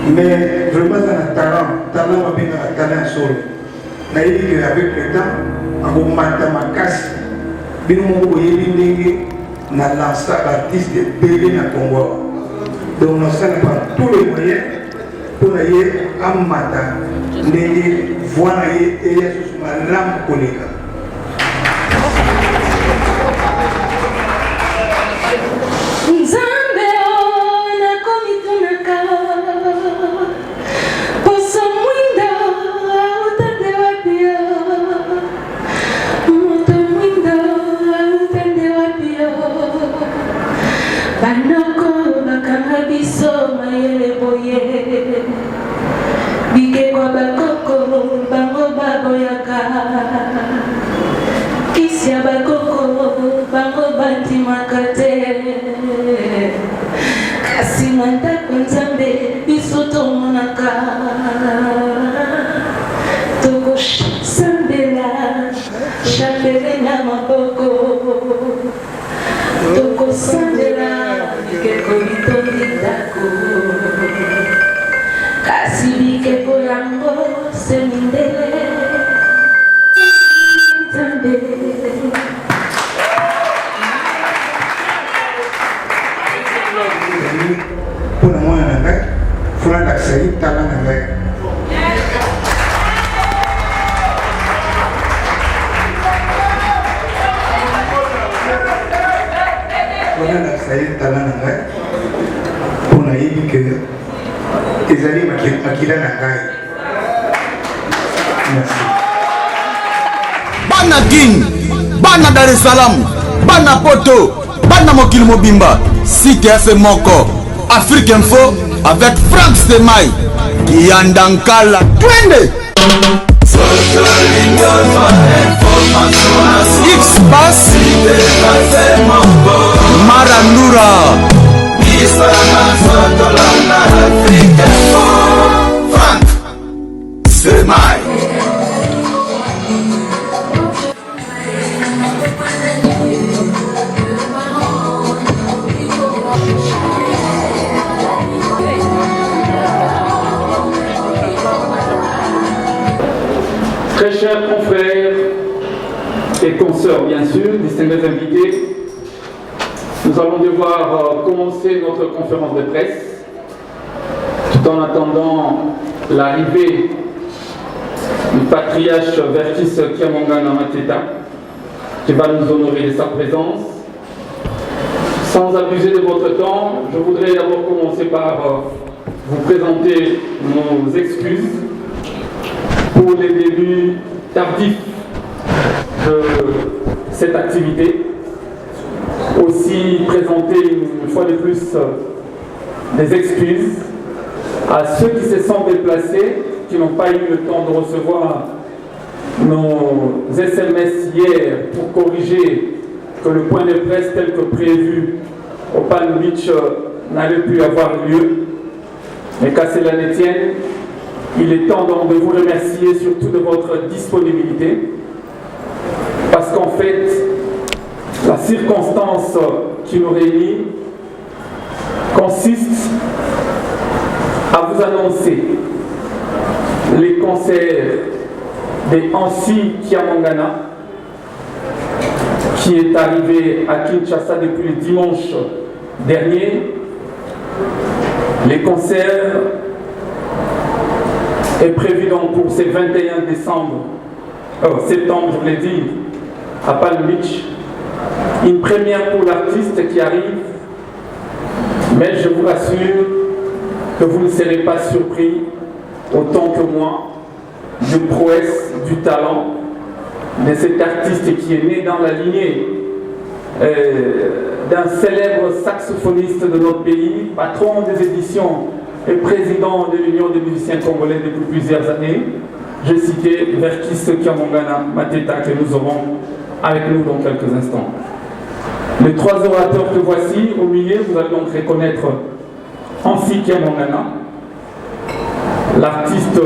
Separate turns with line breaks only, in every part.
Mais vraiment, ça a un talent va bien un talent solo. Avec le temps, on va mettre ma casse. Bien, on va y na lancé l'artiste de Bélé na Congo. Donc, on a tous les moyens pour aller à Mata, les voir et la lampe collègue.
Bana Guine, Bana Dar es Salaam, Bana Poto, Bana Mokil Mobimba, Site F Moko, Afrique Info avec Franck Semaï, Yandankala, Twende. X-Bass, Maranoura, Franck Semaï.
Très chers confrères et consoeurs, bien sûr, distingués invités, nous allons devoir commencer notre conférence de presse tout en attendant l'arrivée du patriarche Vertis Kiamongana Mateta qui va nous honorer de sa présence. Sans abuser de votre temps, je voudrais d'abord commencer par vous présenter nos excuses pour les débuts tardifs de cette activité. Aussi présenter une fois de plus des excuses à ceux qui se sont déplacés, qui n'ont pas eu le temps de recevoir nos SMS hier pour corriger que le point de presse tel que prévu au Palm Beach n'avait pu avoir lieu. Mais qu'à cela ne tienne, il est temps donc de vous remercier surtout de votre disponibilité, parce qu'en fait, la circonstance qui nous réunit consiste à vous annoncer les concerts des Ansi Kiamongana qui est arrivé à Kinshasa depuis le dimanche dernier. Les concerts est prévu donc pour ce 21 septembre, je l'ai dit, à Palm Beach. Une première pour l'artiste qui arrive, mais je vous rassure que vous ne serez pas surpris autant que moi du prouesse, du talent de cet artiste qui est né dans la lignée d'un célèbre saxophoniste de notre pays, patron des éditions et président de l'Union des musiciens congolais depuis plusieurs années. J'ai cité Vertis Kiamongana Mateta que nous aurons avec nous dans quelques instants. Les trois orateurs que voici, au milieu, vous allez donc reconnaître Ansi Kiamongana, l'artiste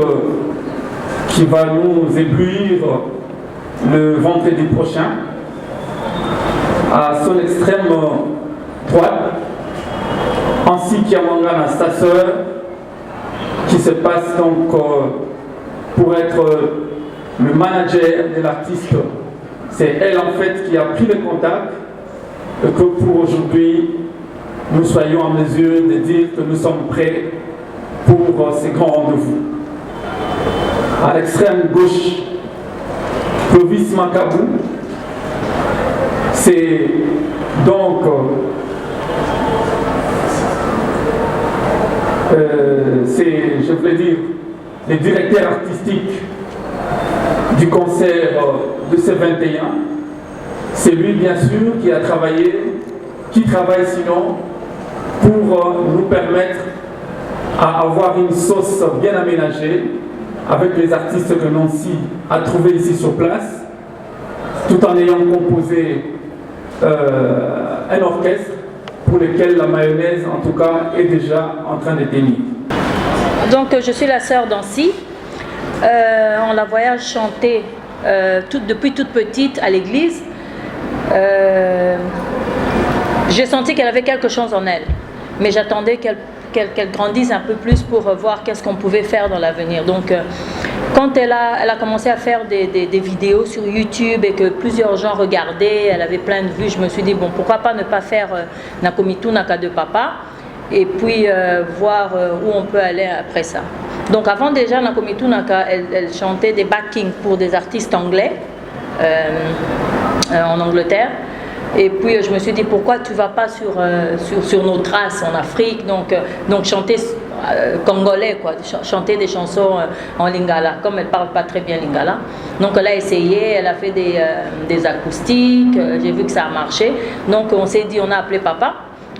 qui va nous éblouir le vendredi prochain. À son extrême droite, Ansi Kiamongana, sa sœur, qui se passe donc pour être le manager de l'artiste. C'est elle en fait qui a pris le contact et que pour aujourd'hui, nous soyons en mesure de dire que nous sommes prêts pour ces grands rendez-vous. À l'extrême gauche, Clovis Macabou, c'est donc je voulais dire, le directeur artistique du concert de ce 21. C'est lui, bien sûr, qui a travaillé, qui travaille sinon pour nous permettre à avoir une sauce bien aménagée avec les artistes que Nancy a trouvés ici sur place, tout en ayant composé un orchestre pour lequel la mayonnaise, en tout cas, est déjà en train de tenir.
Donc, je suis la sœur d'Ancy. On la voyage chanter depuis toute petite à l'église. J'ai senti qu'elle avait quelque chose en elle, mais j'attendais qu'elle grandisse un peu plus pour voir qu'est-ce qu'on pouvait faire dans l'avenir. Donc, quand elle a commencé à faire des vidéos sur YouTube et que plusieurs gens regardaient, elle avait plein de vues, je me suis dit, bon, pourquoi pas ne pas faire Nakomitu Naka de Papa et puis voir où on peut aller après ça. Donc avant déjà, Nakomitu Naka, elle chantait des backings pour des artistes anglais en Angleterre. Et puis je me suis dit, pourquoi tu ne vas pas sur nos traces en Afrique, donc chanter congolais, quoi, chanter des chansons en lingala, comme elle ne parle pas très bien lingala. Donc elle a essayé, elle a fait des acoustiques, j'ai vu que ça a marché. Donc on s'est dit, on a appelé papa,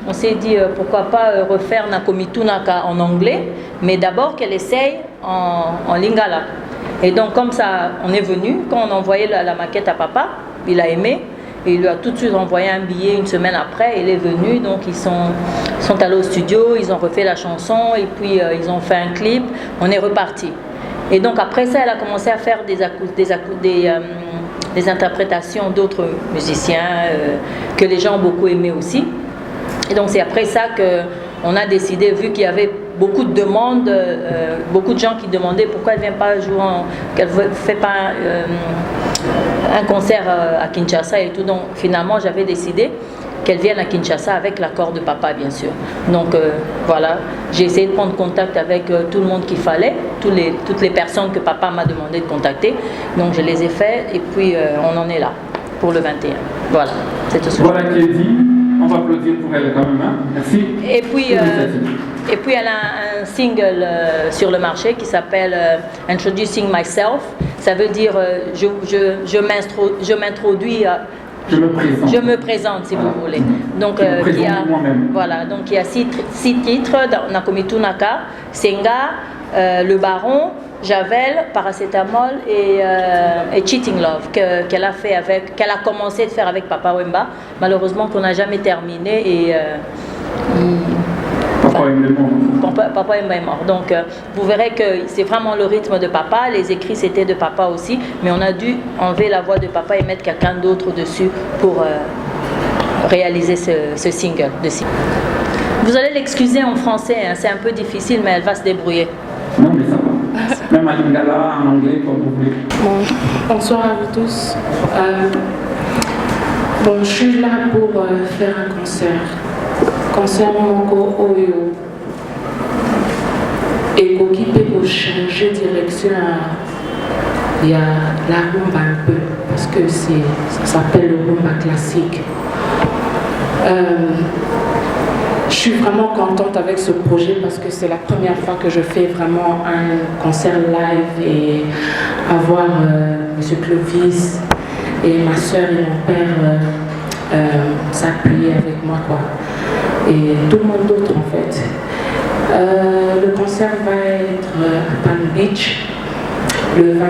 on s'est dit pourquoi pas refaire Nakomitu Naka en anglais, mais d'abord qu'elle essaye en lingala. Et donc comme ça, on est venu, quand on a envoyé la maquette à papa, il a aimé. Et il lui a tout de suite envoyé un billet une semaine après, il est venu, donc ils sont allés au studio, ils ont refait la chanson et puis ils ont fait un clip, on est reparti. Et donc après ça, elle a commencé à faire des interprétations d'autres musiciens que les gens ont beaucoup aimé aussi. Et donc c'est après ça qu'on a décidé, vu qu'il y avait beaucoup de demandes, beaucoup de gens qui demandaient pourquoi elle ne vient pas jouer, qu'elle ne fait pas un concert à Kinshasa et tout. Donc finalement j'avais décidé qu'elle vienne à Kinshasa avec l'accord de papa, bien sûr. Donc voilà, j'ai essayé de prendre contact avec tout le monde qu'il fallait, toutes les personnes que papa m'a demandé de contacter. Donc je les ai fait et puis on en est là pour le 21. Voilà, c'est tout ce que
voilà qui est dit. On va applaudir pour elle quand même, hein. Merci.
Et puis elle a un single sur le marché qui s'appelle Introducing Myself. Ça veut dire je m'introduis, je me présente si vous voulez. Donc il y a 6 titres, Nakomitu Naka, Senga, Le Baron, Javel, Paracétamol et Cheating Love qu'elle a commencé de faire avec Papa Wemba, malheureusement qu'on n'a jamais terminé et Papa Wemba est mort. Donc vous verrez que c'est vraiment le rythme de papa, les écrits c'était de papa aussi, mais on a dû enlever la voix de papa et mettre quelqu'un d'autre dessus pour réaliser ce single de single. Vous allez l'excuser en français, hein, c'est un peu difficile mais elle va se débrouiller.
Non mais ça va. Même à lingala, en anglais, comme vous voulez.
Bon, bonsoir à vous tous. Je suis là pour faire un concert Moko Oyo. Et pour changer de direction, il y a la rumba un peu, parce que ça s'appelle le rumba classique. Je suis vraiment contente avec ce projet parce que c'est la première fois que je fais vraiment un concert live et avoir M. Clovis et ma soeur et mon père s'appuyer avec moi, quoi. Et tout le monde d'autre en fait. Le concert va être à Palm Beach le 21,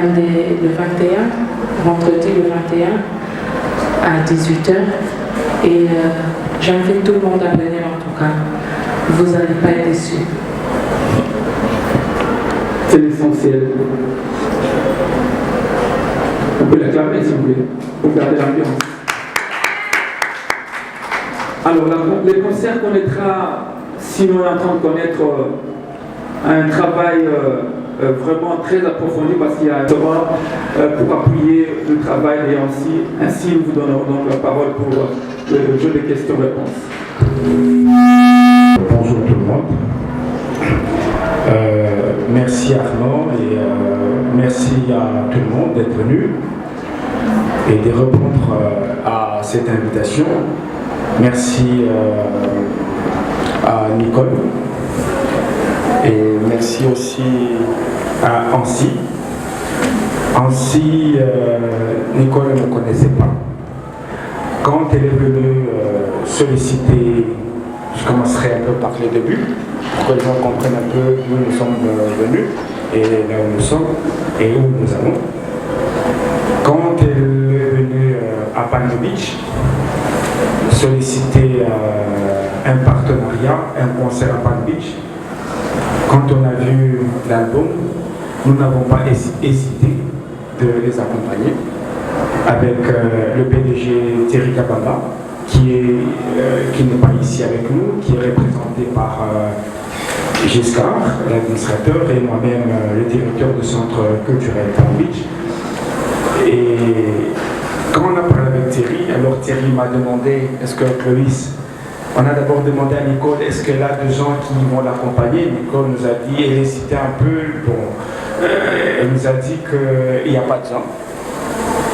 vendredi le 21 à 18h. Et j'invite tout le monde à venir en tout cas. Vous n'allez pas être déçus.
C'est l'essentiel. On peut l'acclamer si vous voulez, pour garder l'ambiance. Alors, les concerts connaîtra, si on est en train de connaître un travail vraiment très approfondi parce qu'il y a un droit pour appuyer le travail et ainsi nous vous donnerons donc la parole pour le jeu de questions-réponses.
Bonjour tout le monde. Merci Arnaud et merci à tout le monde d'être venu et de répondre à cette invitation. Merci à Nicole et merci aussi à Ancy. Ancy, Nicole ne me connaissait pas. Quand elle est venue solliciter, je commencerai un peu par le début, pour que les gens comprennent un peu d'où nous sommes venus, et là où nous sommes, et où nous allons. Quand elle est venue à Palm Beach, solliciter un partenariat, un concert à Palm Beach, quand on a vu l'album, nous n'avons pas hésité de les accompagner avec le PDG Thierry Kabanda, qui n'est pas ici avec nous, qui est représenté par Giscard, l'administrateur, et moi-même le directeur du centre culturel Palm Beach. Et quand on a parlé avec Thierry, alors Thierry m'a demandé, est-ce que Clovis, on a d'abord demandé à Nicole, est-ce qu'elle a des gens qui vont l'accompagner? Nicole nous a dit, elle hésitait un peu, bon, elle nous a dit qu'il n'y a pas de gens.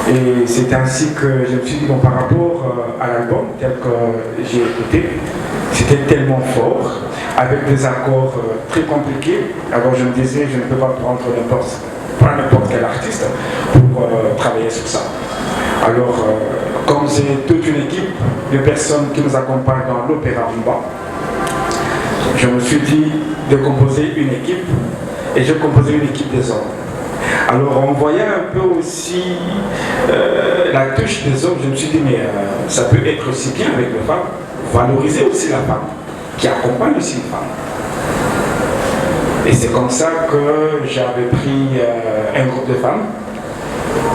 Et c'est ainsi que je me suis dit, bon, par rapport à l'album tel que j'ai écouté, c'était tellement fort, avec des accords très compliqués. Alors je me disais, je ne peux pas prendre n'importe quel artiste pour travailler sur ça. Alors, comme j'ai toute une équipe de personnes qui nous accompagnent dans l'opéra rumba, je me suis dit de composer une équipe, et je composais une équipe des hommes. Alors on voyait un peu aussi la touche des hommes, je me suis dit mais ça peut être aussi bien avec les femmes, valoriser aussi la femme, qui accompagne aussi une femme. Et c'est comme ça que j'avais pris un groupe de femmes,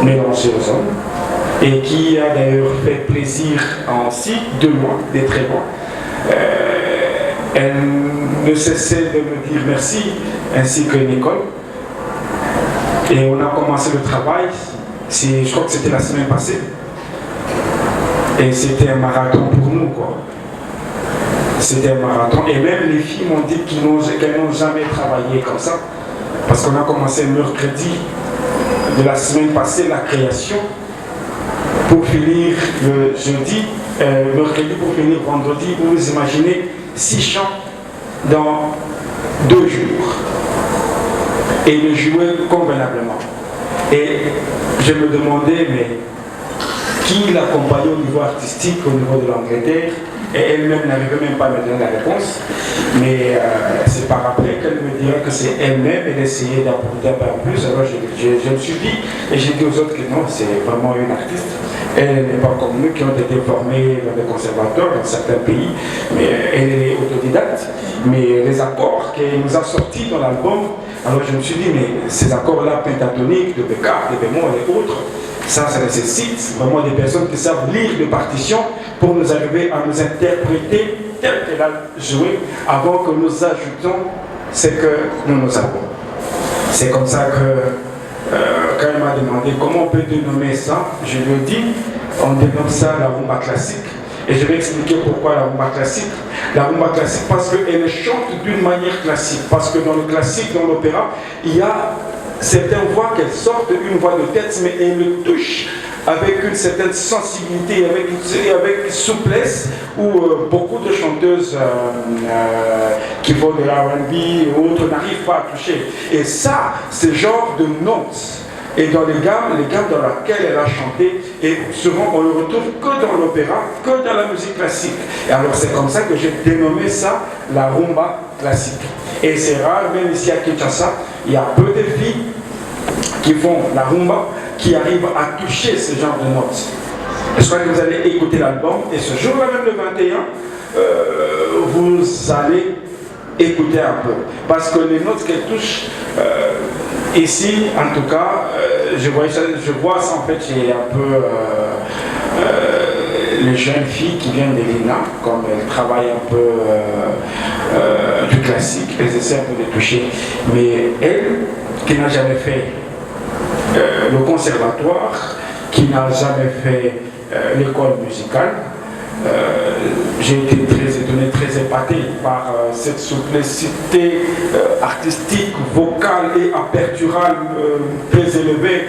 mélangé aux hommes, et qui a d'ailleurs fait plaisir à Ancy, de loin, de très loin. Elle ne cessait de me dire merci, ainsi que Nicole. Et on a commencé le travail, je crois que c'était la semaine passée. Et c'était un marathon pour nous, quoi. C'était un marathon. Et même les filles m'ont dit qu'elles n'ont jamais travaillé comme ça. Parce qu'on a commencé mercredi de la semaine passée, la création, pour finir le jeudi, mercredi pour finir vendredi. Vous imaginez 6 chants dans 2 jours. Et le jouer convenablement. Et je me demandais, mais qui l'accompagnait au niveau artistique, au niveau de l'Angleterre? Et elle-même n'arrivait même pas à me donner la réponse. Mais c'est par après qu'elle me dirait que c'est elle-même, elle essayait d'apporter un peu plus. Alors je me suis dit, et j'ai dit aux autres que non, c'est vraiment une artiste. Elle n'est pas comme nous qui ont été formés dans des conservatoires dans certains pays, mais elle est autodidacte. Mais les accords qu'elle nous a sortis dans l'album, alors je me suis dit, mais ces accords-là, pentatoniques, de bécard, de bémol et autres, ça nécessite vraiment des personnes qui savent lire les partitions pour nous arriver à nous interpréter tel qu'elle a joué avant que nous ajoutions ce que nous avons. C'est comme ça que quand elle m'a demandé comment on peut dénommer ça, je lui ai dit, on dénomme ça la rumba classique. Et je vais expliquer pourquoi la rumba classique. La rumba classique parce qu'elle chante d'une manière classique. Parce que dans le classique, dans l'opéra, il y a certaines voix qu'elles sortent une voix de tête, mais elles le touchent avec une certaine sensibilité, avec souplesse, où beaucoup de chanteuses qui font de l'R&B et autres n'arrivent pas à toucher. Et ça, c'est genre de notes. Et dans les gammes dans lesquelles elle a chanté, et souvent on ne le retrouve que dans l'opéra, que dans la musique classique. Et alors c'est comme ça que j'ai dénommé ça la rumba classique. Et c'est rare, même ici à Kinshasa, il y a peu de filles qui font la rumba, qui arrivent à toucher ce genre de notes. Je crois que vous allez écouter l'album, et ce jour-là même le 21, vous allez écouter un peu. Parce que les notes qu'elle touche, ici, en tout cas, je vois ça en fait, j'ai un peu les jeunes filles qui viennent de l'INA, comme elles travaillent un peu du classique, elles essaient un peu de toucher. Mais elle, qui n'a jamais fait le conservatoire, qui n'a jamais fait l'école musicale, j'ai été très étonné, très épaté par cette simplicité artistique, vocale et aperturale très élevée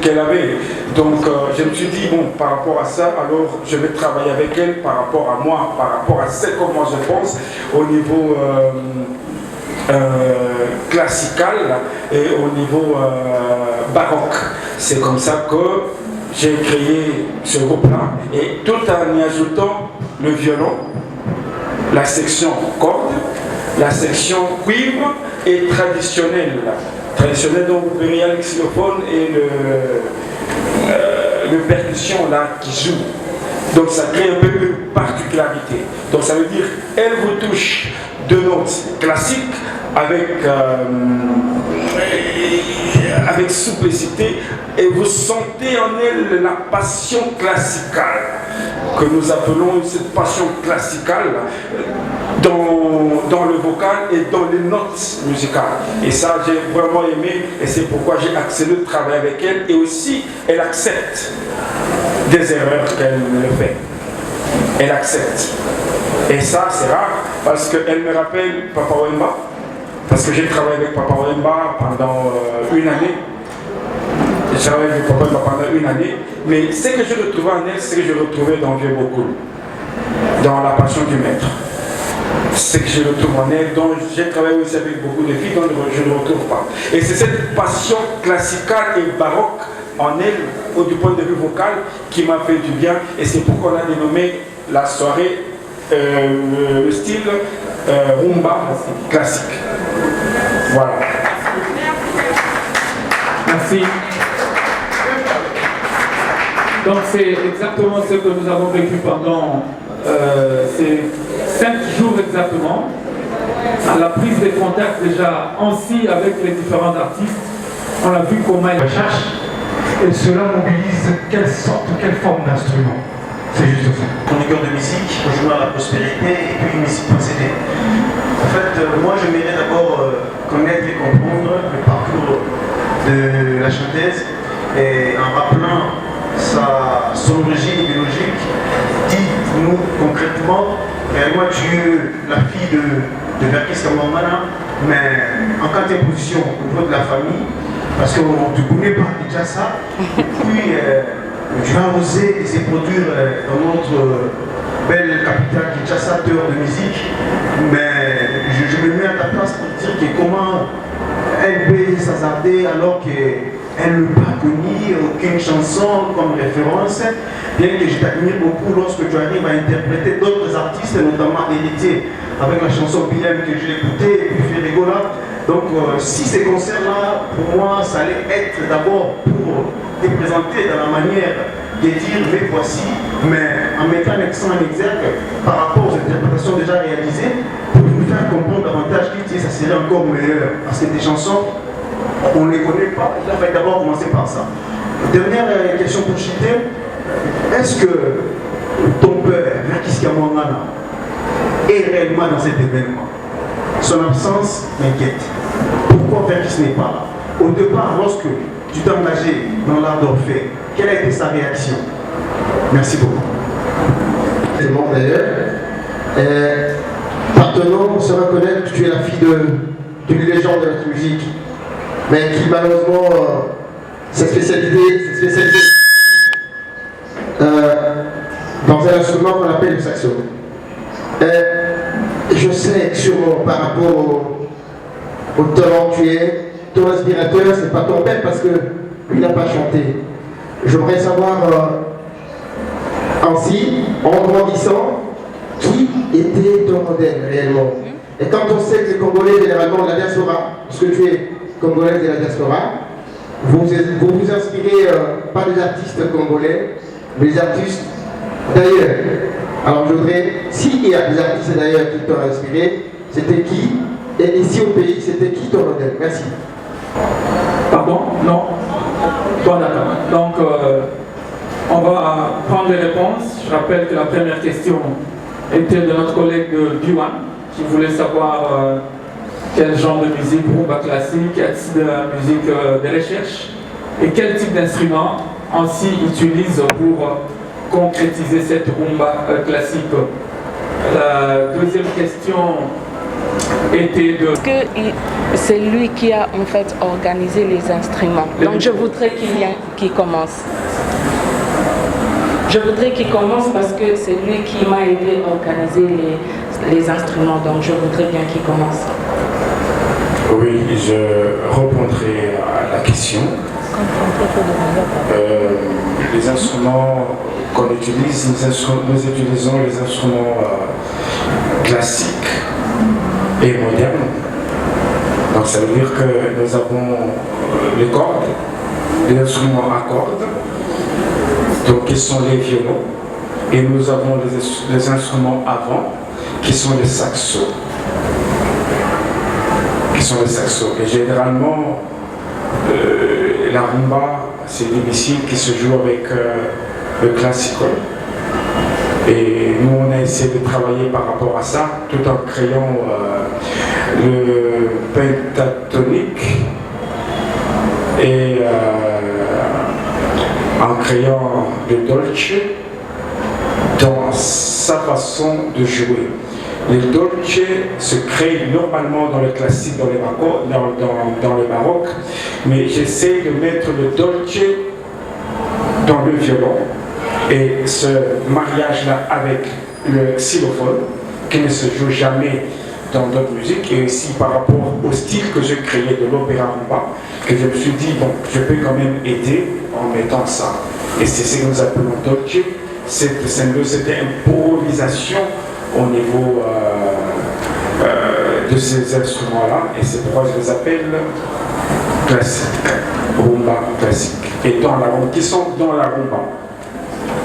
qu'elle avait. Donc je me suis dit, bon, par rapport à ça, alors je vais travailler avec elle par rapport à moi, par rapport à ce que moi je pense au niveau classical et au niveau baroque. C'est comme ça que j'ai créé ce groupe-là, et tout en y ajoutant le violon, la section corde, la section cuivre et traditionnelle. Traditionnelle, donc vous verrez le xylophone et le percussion là qui joue. Donc ça crée un peu de particularité. Donc ça veut dire, elle vous touche de notes classiques avec simplicité, et vous sentez en elle la passion classicale que nous appelons cette passion classicale dans le vocal et dans les notes musicales. Et ça, j'ai vraiment aimé, et c'est pourquoi j'ai accéléré le travail avec elle, et aussi elle accepte des erreurs qu'elle fait. Elle accepte. Et ça, c'est rare, parce qu'elle me rappelle Papa Wemba, parce que j'ai travaillé avec Papa Wemba pendant une année. J'ai travaillé avec Papa Wemba pendant une année, mais ce que je retrouvais en elle, c'est ce que je retrouvais dans Vieux Beaucoup, dans La Passion du Maître. Ce que je retrouve en elle, dont j'ai travaillé aussi avec beaucoup de filles, dont je ne retrouve pas. Et c'est cette passion classicale et baroque en elle, du point de vue vocal, qui m'a fait du bien, et c'est pourquoi on a dénommé la soirée le style rumba classique. Voilà.
Merci. Donc c'est exactement ce que nous avons vécu pendant ces 5 jours exactement. À la prise de contact déjà ainsi avec les différents artistes, on a vu comment ils
recherchent, et cela mobilise quelle sorte, quelle forme d'instrument. C'est juste ça.
Chroniqueur de musique, rejoint la prospérité et puis musique procédée. En fait, moi j'aimerais d'abord connaître et comprendre le parcours de la chanteuse, et en rappelant son origine biologique. Dites-nous concrètement, réellement tu es la fille de Verkis Kamamana, mais en quelle position au niveau de la famille, parce qu'on ne te connaît pas déjà ça, et puis tu as osé et s'est produire dans notre belle capitale Kinshasa, de musique, mais je me mets à ta place pour dire que comment elle peut s'hasarder alors qu'elle ne pas connu aucune chanson comme référence, bien que je t'admire beaucoup lorsque tu arrives à interpréter d'autres artistes, notamment Héritier, avec la chanson Bilem que j'ai écoutée, et puis Ferrigola. Donc si ces concerts-là, pour moi, ça allait être d'abord pour te présenter dans la manière de dire mais voici, mais en mettant un accent en exergue par rapport aux interprétations déjà réalisées, pour nous faire comprendre davantage que ça serait encore meilleur. Parce que des chansons, on ne les connaît pas, il va d'abord commencer par ça. Dernière question pour chuter, est-ce que ton père, Verkis Kamamana, est réellement dans cet événement? Son absence m'inquiète. Pourquoi Verkis n'est pas là? Au départ, lorsque tu t'es engagé dans l'art d'Orphée, quelle a été sa réaction? Merci beaucoup.
D'ailleurs, Parthenon se reconnaît que tu es la fille d'une légende de notre musique, mais qui malheureusement s'est spécialisée dans un instrument qu'on appelle le saxo. Je sais sûrement par rapport au talent que tu es, ton inspirateur, c'est pas ton père parce que lui n'a pas chanté. J'aimerais savoir ainsi, en grandissant, qui était ton modèle réellement. Et quand on sait que les Congolais, généralement de la diaspora, parce que tu es Congolaise de la diaspora, vous vous inspirez pas des artistes congolais, mais des artistes d'ailleurs. Alors je voudrais, s'il y a des artistes d'ailleurs qui t'ont inspiré, c'était qui? Et ici au pays, c'était qui ton modèle? Merci.
Pardon? Non? Bon, d'accord. Donc, on va prendre les réponses. Je rappelle que la première question était de notre collègue de Duan, qui voulait savoir quel genre de musique, rumba classique, quel type de musique de recherche et quel type d'instrument ainsi utilise pour concrétiser cette rumba classique. La deuxième question était de...
Est-ce que c'est lui qui a en fait organisé les instruments? Donc je voudrais qu'il commence. Je voudrais qu'il commence parce que c'est lui qui m'a aidé à organiser les instruments. Donc je voudrais bien qu'il commence.
Oui, je répondrai à la question. Les instruments qu'on utilise, nous utilisons les instruments classiques et modernes. Donc ça veut dire que nous avons les cordes, les instruments à cordes, donc qui sont les violons, et nous avons les instruments à vent, qui sont les saxos. Et généralement, la rumba, c'est des musiques qui se jouent avec le classical. Et nous, on a essayé de travailler par rapport à ça, tout en créant le pentatonique et en créant le dolce dans sa façon de jouer. Le dolce se crée normalement dans le classique, dans le baroque, mais j'essaie de mettre le dolce dans le violon. Et ce mariage-là avec le xylophone, qui ne se joue jamais dans d'autres musiques, et aussi par rapport au style que j'ai créé de l'opéra rumba, que je me suis dit, bon, je peux quand même aider en mettant ça. Et c'est ce que nous appelons dolce. C'était improvisation au niveau de ces instruments-là, et c'est pourquoi je les appelle classiques, rumba classique, et dans la rumba, qui sont dans la rumba.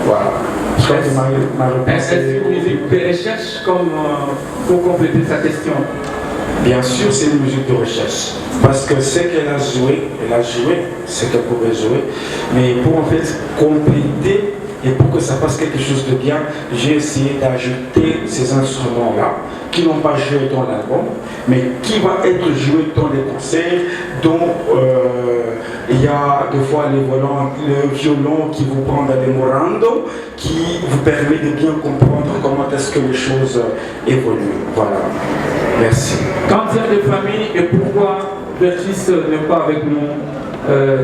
Voilà. Je crois que ma réponse est
une musique de recherche comme pour compléter sa question.
Bien sûr, c'est une musique de recherche. Parce que ce qu'elle a joué, ce qu'elle pouvait jouer. Mais pour en fait compléter et pour que ça fasse quelque chose de bien, j'ai essayé d'ajouter ces instruments-là qui n'ont pas joué dans l'album, mais qui vont être joués dans les concerts, dont il y a des fois le violon qui vous prend dans les morandos, qui vous permet de bien comprendre comment est-ce que les choses évoluent. Voilà. Merci.
Cancer de famille et pourquoi Vertis n'est pas avec nous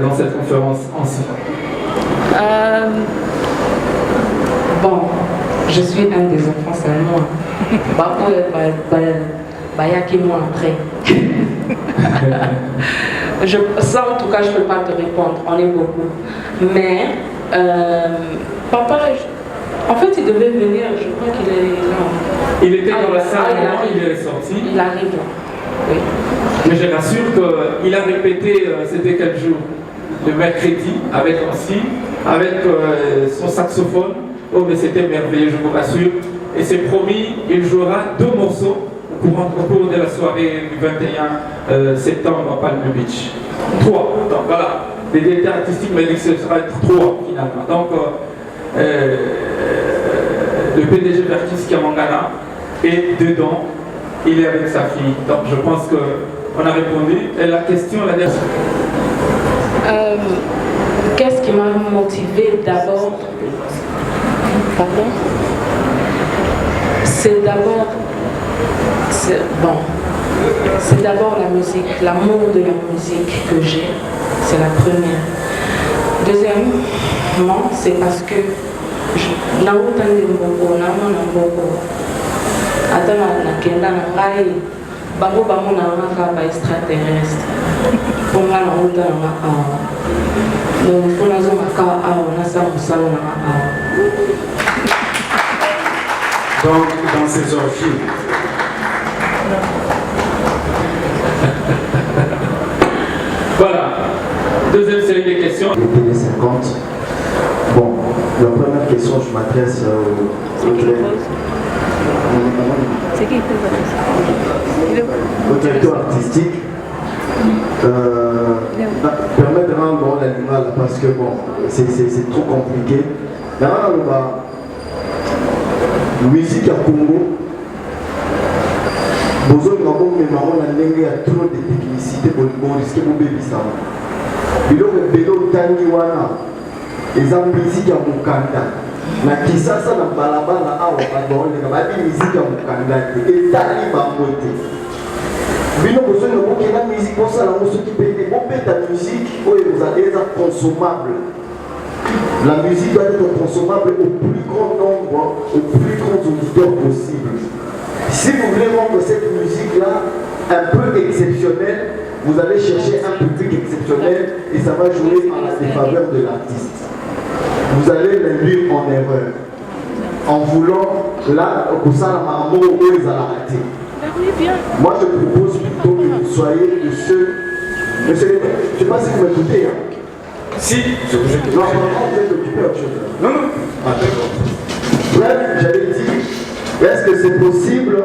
dans cette conférence ainsi?
Bon, je suis un des enfants seulement. Bayaki moi après. Ça en tout cas je ne peux pas te répondre, on est beaucoup. Mais papa, en fait il devait venir, je crois qu'il est là.
Il était dans la salle, il est sorti.
Il arrive là. Oui.
Mais je rassure qu'il a répété, c'était quel jour? Le mercredi, avec son saxophone. Oh mais c'était merveilleux, je vous rassure. Et c'est promis, il jouera 2 morceaux au cours de la soirée du 21 septembre à Palm Beach. 3, donc voilà. Les directeurs artistiques m'ont dit que ce sera 3 finalement. Donc le PDG Vertis Kiamangana est dedans, il est avec sa fille. Donc je pense qu'on a répondu. Et la question, la dernière.
Qu'est-ce qui m'a motivé d'abord? Pardon? C'est d'abord la musique, l'amour de la musique que j'ai, c'est la première. Deuxièmement, c'est parce que extraterrestre.
Donc, dans ces orgies,
voilà. Deuxième série de questions.
Le télé 50. Bon, la première question, je m'adresse au directeur artistique. Permet de rendre l'animal parce que bon, c'est trop compliqué. musique à Congo, besoin de trop de technicité pour risquer de bébé. Biloko ebele otangi wana eza musique ya mokanda na kisasa na balabala awa baoleka babi musique ya mokanda te etali bango te bino bozongi okokenda musique bosala ngo soki mpe bobeta musique oyo ezali eza consommable. La musique doit être consommable au plus grand nombre, aux plus grands auditeurs possible. Si vous voulez rendre cette musique-là un peu exceptionnelle, vous allez chercher un public exceptionnel et ça va jouer en la défaveur de l'artiste. Vous allez l'induire en erreur en voulant là que ça la maman ou ils allaient arrêter. Moi je propose plutôt que vous soyez de ceux. Monsieur, je ne sais pas si vous m'écoutez. Hein.
Si, je vous écoute.
Non, vous êtes occupé à autre chose.
Non, non.
Ah, d'accord. Bref, j'avais dit, est-ce que c'est possible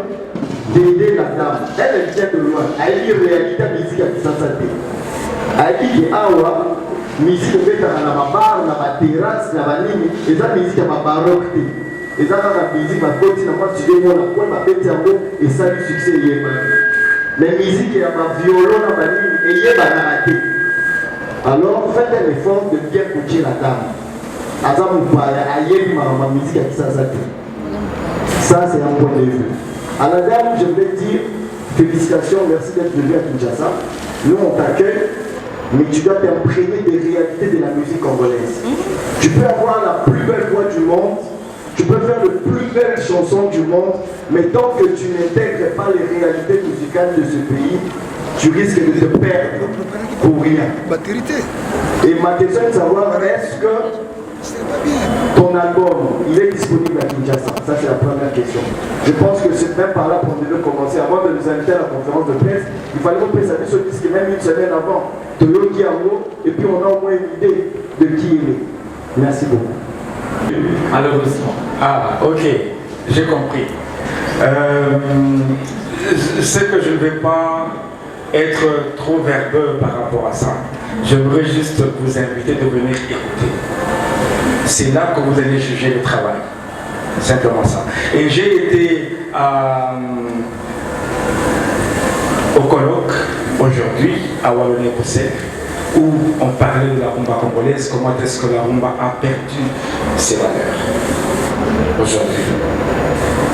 d'aider la dame? Elle vient de loin. Elle dit réalité musique à Kisasa. Elle dit que awa musique est dans ma bar, dans ma terrasse, dans ma ligne, et ça musique à ma baroque. Et ça la musique ma côté, dans ma studio, la pointe ma bête en haut, et ça du succès y est. Mais musique à ma violon, dans ma ligne, et y est raté. Alors faites un effort de bien coacher la dame. Ma musique à Kisasa. Ça, c'est un point de vue. À la dame, je voulais dire félicitations, merci d'être venu à Kinshasa. Nous, on t'accueille, mais tu dois t'imprégner des réalités de la musique congolaise. Tu peux avoir la plus belle voix du monde, tu peux faire les plus belles chansons du monde, mais tant que tu n'intègres pas les réalités musicales de ce pays, tu risques de te perdre pour rien. Et ma question est de savoir, est-ce que ton album, il est disponible à Kinshasa? Ça, c'est la première question. Je pense que c'est même par là qu'on devait commencer. Avant de nous inviter à la conférence de presse, il fallait qu'on présenter ce disque même une semaine avant. Toyo Kiango, et puis on a au moins une idée de qui il est. Merci beaucoup.
Malheureusement. Ah, ok, j'ai compris. C'est que je ne vais pas être trop verbeux par rapport à ça. J'aimerais juste vous inviter de venir écouter. C'est là que vous allez juger le travail. Simplement ça. Et j'ai été au colloque aujourd'hui à Wallonie-Bruxelles où on parlait de la rumba congolaise, comment est-ce que la rumba a perdu ses valeurs aujourd'hui.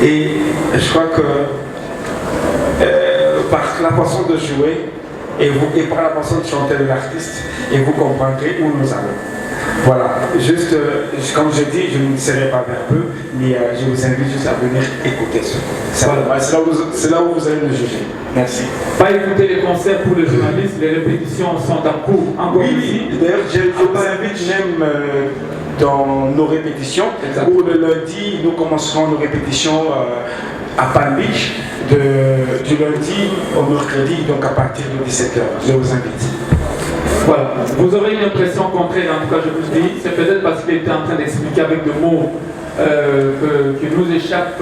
Et je crois que par la façon de jouer et par la façon de chanter de l'artiste, et vous comprendrez où nous allons. Voilà, juste comme je dis, je ne serai pas verbeux, mais je vous invite juste à venir écouter ce. Voilà, c'est là où vous allez nous juger. Merci.
Pas écouter les concerts pour les journalistes, les répétitions sont en cours.
Oui, d'ailleurs, je vous invite même dans nos répétitions. Où le lundi, nous commencerons nos répétitions à Palm Beach, du lundi au mercredi, donc à partir de 17h. Je vous invite.
Voilà, vous aurez une impression concrète, en tout cas je vous le dis, c'est peut-être parce qu'il était en train d'expliquer avec des mots que nous échappent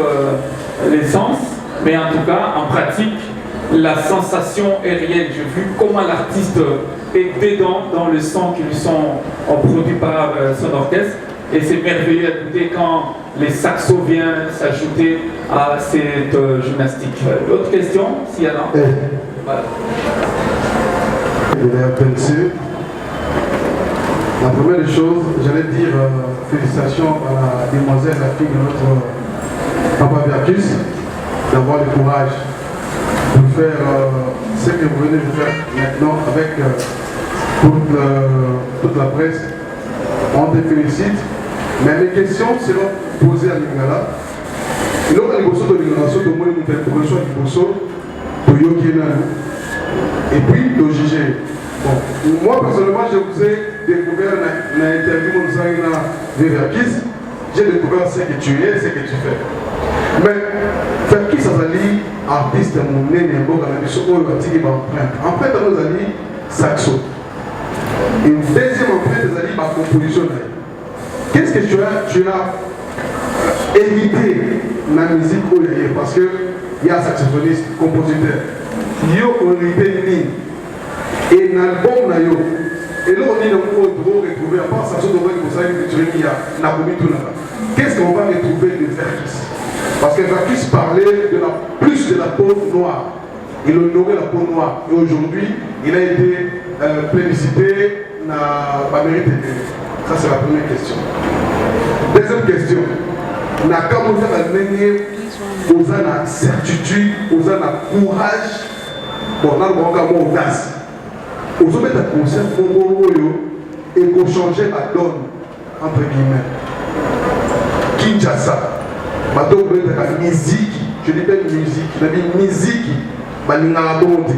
les sens, mais en tout cas, en pratique, la sensation est réelle. J'ai vu comment l'artiste est dedans dans le son qui lui sont produits par son orchestre, et c'est merveilleux d'écouter quand les saxos viennent s'ajouter à cette gymnastique. Autre question, s'il y en a? Voilà.
La première des choses, j'allais dire félicitations à la demoiselle, la fille de notre Papa Vertus, d'avoir le courage de faire ce que vous venez de faire maintenant avec toute la presse. On te félicite, mais mes questions seront posées à Lingala. Et puis, de juger. Bon, moi personnellement, je vous ai découvert dans l'interview de Verkis, j'ai découvert ce que tu es, ce que tu fais. Mais Verkis a dit artiste mon nez n'est pas dans la mission où il va tirer empreinte. Empreinte à nos amis saxo. Une deuxième empreinte à ma composition. Qu'est-ce que tu as évité dans la musique où il y a, parce que il y a un saxophoniste, compositeur. Yo hérité ni et l'album na yo et là on est donc on retrouver à part ça sur le vrai que ça que tu as n'a pas tout là. Qu'est-ce qu'on va retrouver de Verkis? Parce que Jacques parlait plus de la peau noire. Il honorait la peau noire. Et aujourd'hui, il a été plébiscité dans la mairie de Télé. Ça, c'est la première question. Deuxième question. Na kamoza la nenge oza na certitude, oza na courage. Bon, là, on va avoir audace. Ozo mettre un concert Congo et qu'on changer la donne entre guillemets. Kinshasa. Bateau pour la musique, je dis pas musique, je dis musique, balinga bonte.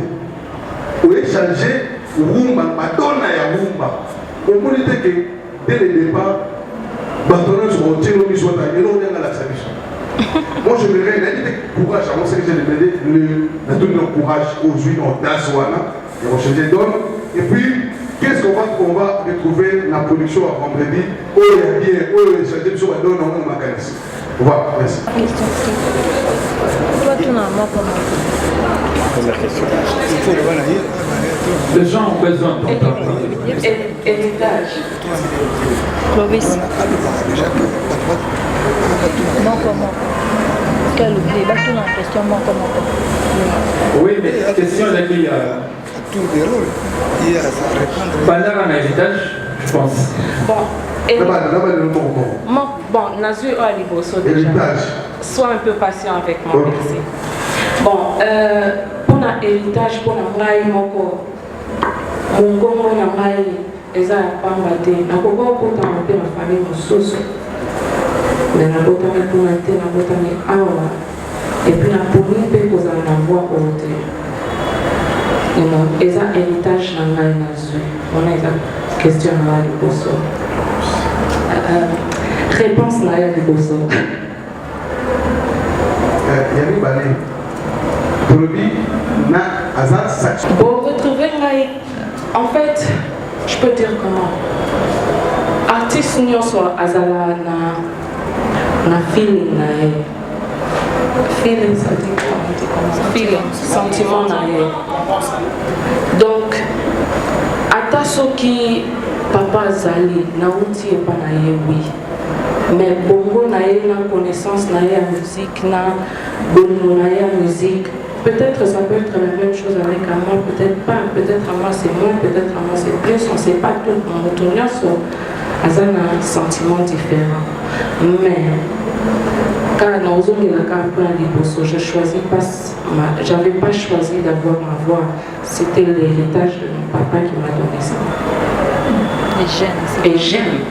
Ou échanger rumba, madonna ya rumba. On peut dire que dès le départ, bâtonneur sur le tir, on soit à l'eau, on a la service. Moi je me réveille, il y a du courage, avant que j'ai demandé, le courage aux juifs en Daswana, et on change de donne. Et puis, qu'est-ce qu'on va retrouver dans la production à vendredi? Oh, il y a bien, oh, il y a changé sur la donne, on a un mécanisme. Voilà, merci.
Toi, tu n'as pas comment.
Première question.
Les gens ont besoin de ton temps.
Héritage.
Clovis. Bon comment? Quel oubli? Bah, tu n'as une question, bon comment?
Oui, mais question est qu'il y a. Pendant un héritage, je pense.
Bon, bon, Nazu a liboso déjà. Sois un peu patient avec moi, merci. Bon, pour l'héritage, pour la maille, mon congo na maille, ils ont pas battu. Na congo pour t'embêter ma famille, mon sous. Mais na bota me pour la terre, na bota me awa. Et puis na pour nous, peut causer un envoi au hôtel. Ils ont héritage na maille Nazu. On a une question à liboso. Réponse na ya liboso.
Yannick Balé, Tolobi, na Azad Sachi.
Bon, retrouver en fait, je peux dire comment. Artiste n'y soit Azala na feeling na feeling, ça dit comment? Feeling, sentiment na donc, ataso qui papa Zali na outi et pas na oui. Mais bongo na na connaissance na musique na bongo na musique. Peut-être ça peut être la même chose avec Amar, peut-être pas, peut-être Amar c'est moins, peut-être Amar c'est plus, on ne sait pas tout. En retournant sur Azan a un sentiment différent. Mais quand je choisis pas, j'avais pas choisi d'avoir ma voix. C'était l'héritage de mon papa qui m'a donné ça.
Les jeunes.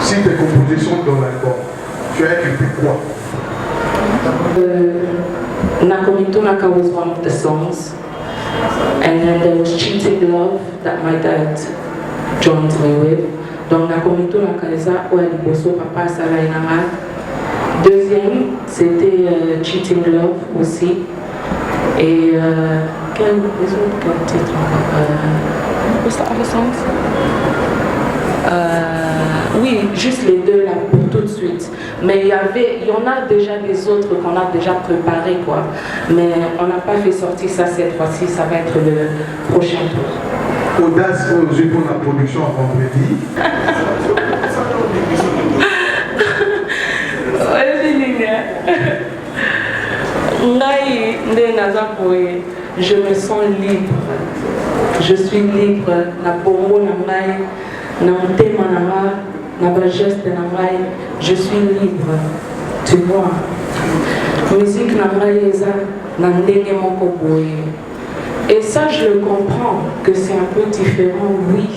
Si tes compositions dans l'album, tu as écrit quoi?
Nakomito Naka was one of the songs, and then there was Cheating Love that my dad joined me with. Donc Nakomito Naka eza ou aliboso papa Sala Inama. Deuxième, c'était Cheating Love aussi. Et quel titre what's the other songs? Oui, juste les deux là pour tout de suite. Mais il y en a déjà des autres qu'on a déjà préparés quoi. Mais on n'a pas fait sortir ça cette fois-ci, ça va être le prochain tour.
Audace aujourd'hui pour la production à vendredi.
Je me sens libre. Je suis libre. La bongo na ngai, na motema na ngai, na ba geste na ngai, je suis libre. Tu vois. Musique na ngai eza na ndenge moko boye. Et ça je le comprends que c'est un peu différent, oui.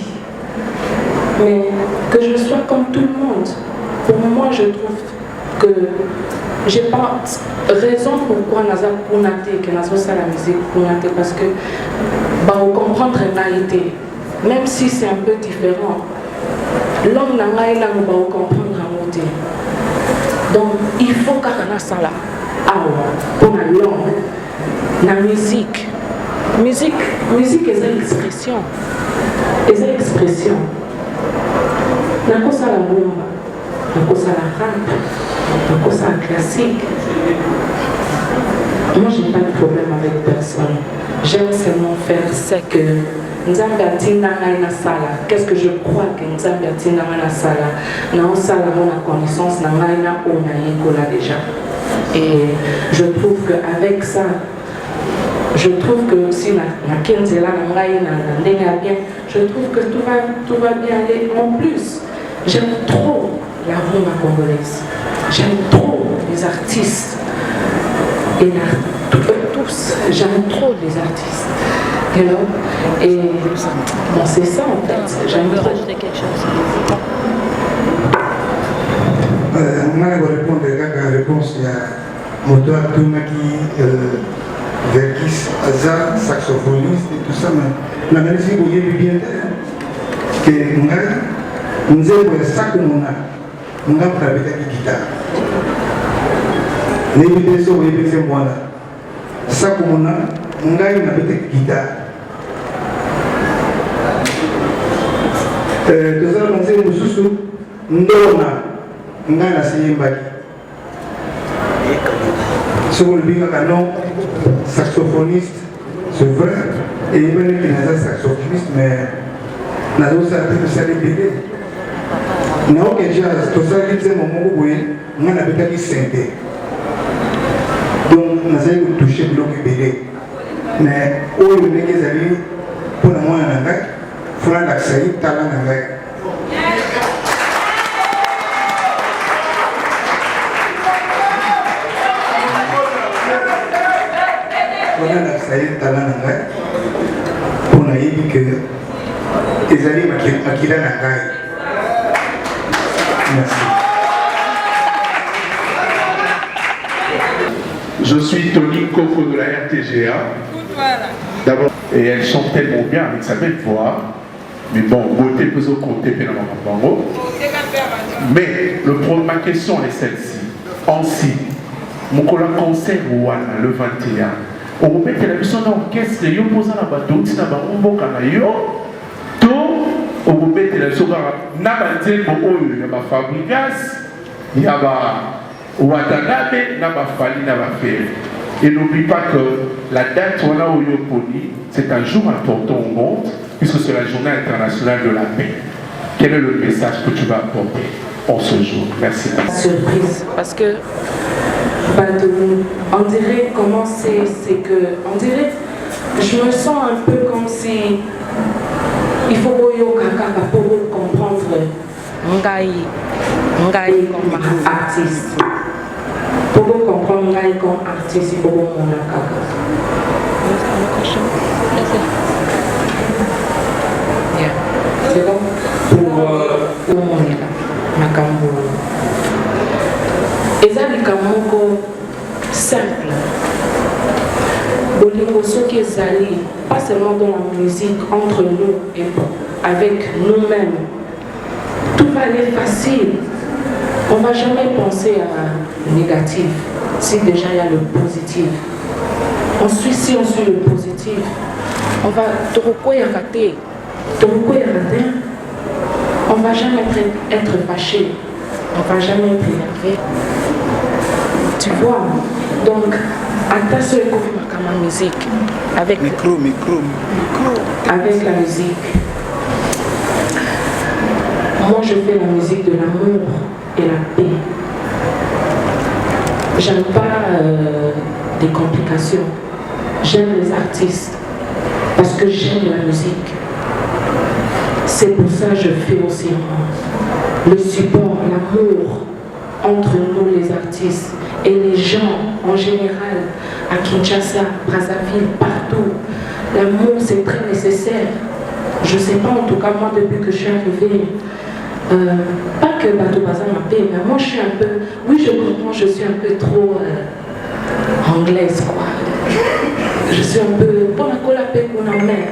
Mais que je sois comme tout le monde. Pour moi je trouve que j'ai pas raison pourquoi Naza Pounate, que Naza ça la musique Pounate, parce que bah, on comprend la réalité, même si c'est un peu différent. L'homme n'a pas langue, bah, on comprend la réalité. Donc il faut qu'on ça là. Ah pour la langue, la musique. Musique est une expression. C'est une expression. N'a pas ça la bombe, n'a pas ça la rap. Donc, c'est un classique. Moi, je n'ai pas de problème avec personne. J'aime seulement faire ce que Nzambe atinda ngai na sala. Qu'est-ce que je crois que Nzambe atinda ngai na sala? Na sala mon connaissance na ngai na ona yekola déjà. Et je trouve qu'avec ça, je trouve que si la quinzaine na ngai na ndenga bien, je trouve que tout va bien aller. En plus, j'aime trop la rumba congolaise. J'aime trop les artistes. Et tous, j'aime trop les artistes. You know? Et bon, c'est ça en fait. J'aime trop.
Rajouter quelque chose.
Je vais répondre à la réponse. Il y a Moto Atumaki, Verkis, Aza, saxophoniste et tout ça. Mais la musique, vous voyez bien que nous avons ça comme on a. Nous avons travaillé avec la guitare. Nous avons ça, vous voyez, c'est moi là. Ça comme on a, nous avons avec la guitare. Nous avons fait un sous-sous, nous avons essayé de sur le canon, saxophoniste, c'est vrai, et il y a des saxophonistes, mais nous avons fait ça les bébés. Nous avons fait tout ça, nous avons fait des synthés. Donc, nous avons touché le bloc bébé. Mais, où nous avons fait pour le moins, il faut l'accès, talent avec. Ça y est, talent pour nous dire que les alliés Makila Nangai. Merci.
Je suis Tony Koko de la RTGA. D'abord, et elle chante tellement bien avec sa belle voix. Mais bon, beauté peut se compter dans mon bango. Mais ma question est celle-ci. Ensuite, mon concert le 21. On va mettre la mission d'orchestre, et on pose la bateau, si on va tout, on va mettre la mission il y a Fabrikas, il y a Watanabe, il y a Fali, il y a Fer. Et n'oublie pas que la date où on a c'est un jour important au monde, puisque c'est la journée internationale de la paix. Quel est le message que tu vas apporter en ce jour? Merci.
Surprise, parce que on dirait comment c'est que on dirait je me sens un peu comme si il faut pour comprendre Ngai comme artiste, pour comprendre Ngai comme artiste il faut mon c'est bon pour mon Makambo. Et ça, c'est simple. Bolingo, ce qui est allé, pas seulement dans la musique, entre nous et avec nous-mêmes, tout va aller facile. On ne va jamais penser à négatif, si déjà il y a le positif. Ensuite, si on suit le positif, on va te rater. On ne va jamais être fâché. On ne va jamais être énervé. Tu vois, donc, à ta seule ma musique, avec avec la musique, moi je fais la musique de l'amour et la paix. J'aime pas des complications. J'aime les artistes parce que j'aime la musique. C'est pour ça que je fais aussi le support, l'amour entre nous les artistes et les gens en général, à Kinshasa, Brazzaville, partout. L'amour c'est très nécessaire. Je ne sais pas, en tout cas moi depuis que je suis arrivée, pas que Bateau Bazar m'a payé, mais moi je suis un peu, oui je comprends, je suis un peu trop anglaise quoi. Je suis un peu, pour la colapé qu'on en met.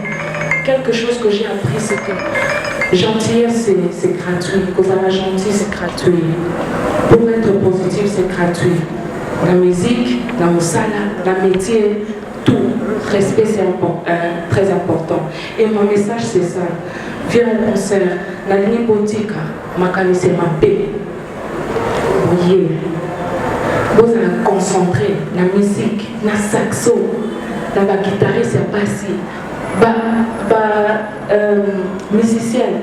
Quelque chose que j'ai appris c'est que gentillesse c'est gratuit, cause à la gentillesse c'est gratuit. Pour être positif c'est gratuit. La musique, la moussala, la métier, tout, respect c'est très important. Et mon message c'est ça. Viens au concert, la ligne boutique, ma c'est ma paix. Oui. Vous allez concentrer la musique, la saxo, la guitariste ya pasi musicienne